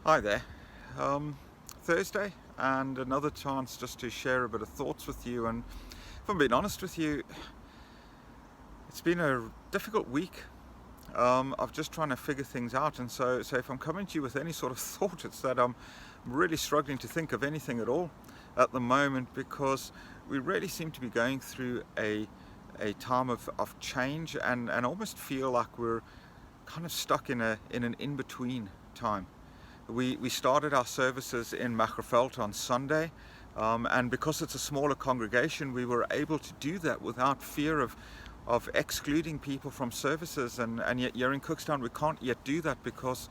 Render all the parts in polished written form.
Hi there. Thursday, and another chance just to share a bit of thoughts with you. And if I'm being honest with you, it's been a difficult week. Of just trying to figure things out. And so if I'm coming to you with any sort of thought, it's that I'm really struggling to think of anything at all at the moment, because we really seem to be going through a time of change, and almost feel like we're kind of stuck in an in-between time. We started our services in Machterveld on Sunday, and because it's a smaller congregation, we were able to do that without fear of excluding people from services. And yet here in Cookstown we can't yet do that, because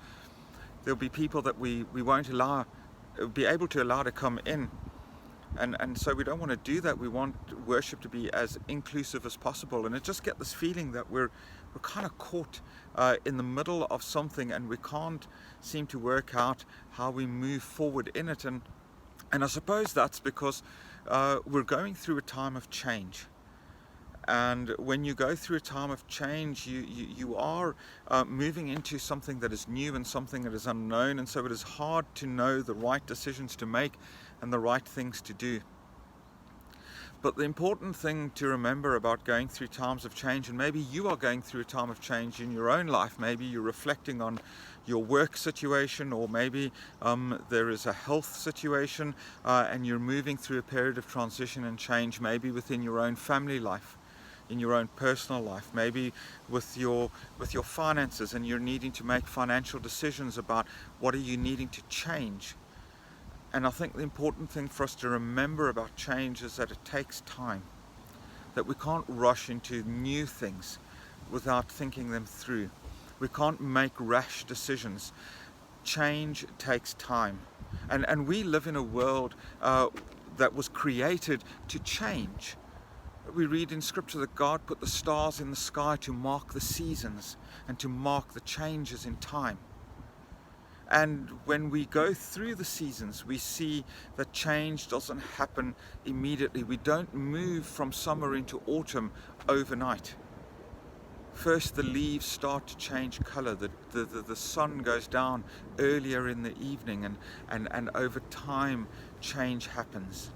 there'll be people that we won't be able to allow to come in. And so we don't want to do that. We want worship to be as inclusive as possible. And I just get this feeling that we're kind of caught in the middle of something, and we can't seem to work out how we move forward in it. And I suppose that's because we're going through a time of change. And when you go through a time of change, you are moving into something that is new and something that is unknown. And so it is hard to know the right decisions to make and the right things to do. But the important thing to remember about going through times of change, and maybe you are going through a time of change in your own life, maybe you're reflecting on your work situation, or maybe there is a health situation, and you're moving through a period of transition and change, maybe within your own family life, in your own personal life, maybe with your finances, and you're needing to make financial decisions about what are you needing to change. And I think the important thing for us to remember about change is that it takes time, that we can't rush into new things without thinking them through. We can't make rash decisions. Change takes time. And we live in a world that was created to change. We read in Scripture that God put the stars in the sky to mark the seasons and to mark the changes in time. And when we go through the seasons, we see that change doesn't happen immediately. We don't move from summer into autumn overnight. First, the leaves start to change color. The sun goes down earlier in the evening, and over time, change happens.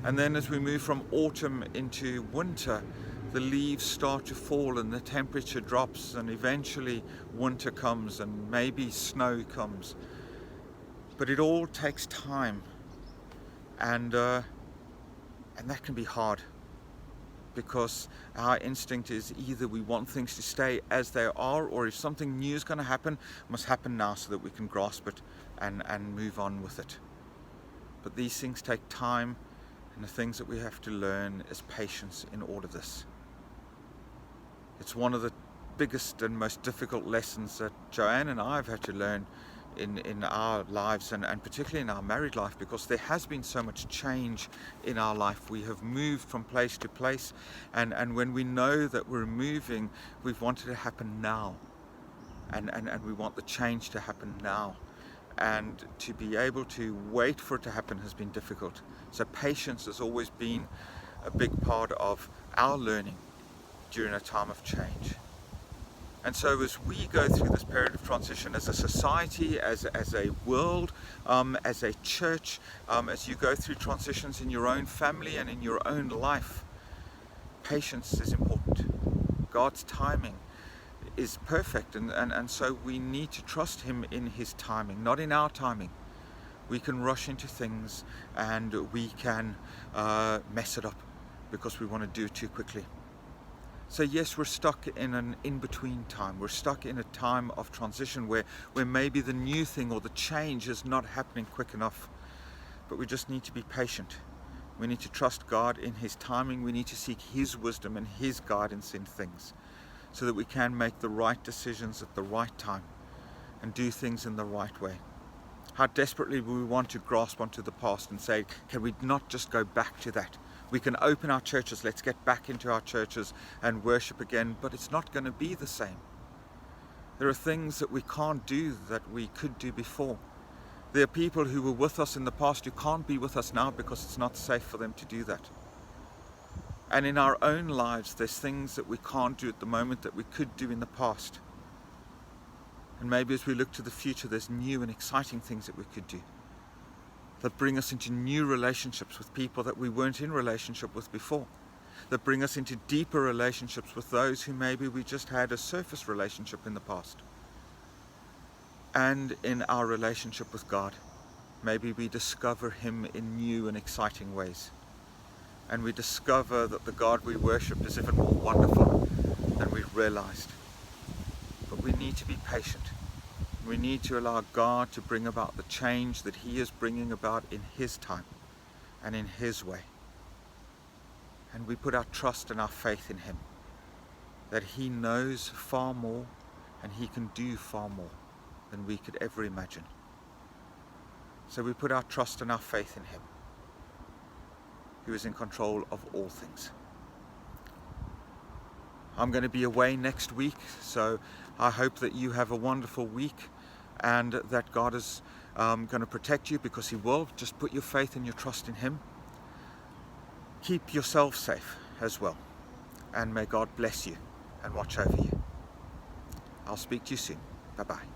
And then as we move from autumn into winter, the leaves start to fall and the temperature drops, and eventually winter comes and maybe snow comes. But it all takes time, and that can be hard, because our instinct is either we want things to stay as they are, or if something new is going to happen, it must happen now so that we can grasp it and move on with it. But these things take time, and the things that we have to learn is patience in all of this. It's one of the biggest and most difficult lessons that Joanne and I have had to learn in our lives, and particularly in our married life, because there has been so much change in our life. We have moved from place to place, and when we know that we're moving, we've wanted it to happen now, and we want the change to happen now. And to be able to wait for it to happen has been difficult. So patience has always been a big part of our learning during a time of change. And so as we go through this period of transition as a society, as a world, as a church, as you go through transitions in your own family and in your own life, patience is important. God's timing is perfect, and so we need to trust Him in His timing, not in our timing. We can rush into things, and we can mess it up because we want to do it too quickly. So yes, we're stuck in an in-between time. We're stuck in a time of transition where maybe the new thing or the change is not happening quick enough. But we just need to be patient. We need to trust God in His timing. We need to seek His wisdom and His guidance in things, so that we can make the right decisions at the right time and do things in the right way. How desperately we want to grasp onto the past and say, can we not just go back to that? We can open our churches, let's get back into our churches and worship again, but it's not going to be the same. There are things that we can't do that we could do before. There are people who were with us in the past who can't be with us now because it's not safe for them to do that. And in our own lives, there's things that we can't do at the moment that we could do in the past. And maybe as we look to the future, there's new and exciting things that we could do that bring us into new relationships with people that we weren't in relationship with before, that bring us into deeper relationships with those who maybe we just had a surface relationship in the past. And in our relationship with God, maybe we discover Him in new and exciting ways. And we discover that the God we worship is even more wonderful than we realized. But we need to be patient. We need to allow God to bring about the change that He is bringing about in His time and in His way. And we put our trust and our faith in Him, that He knows far more and He can do far more than we could ever imagine. So we put our trust and our faith in Him, who is in control of all things. I'm going to be away next week, so I hope that you have a wonderful week and that God is going to protect you, because He will. Just put your faith and your trust in Him. Keep yourself safe as well, and may God bless you and watch over you. I'll speak to you soon. Bye-bye.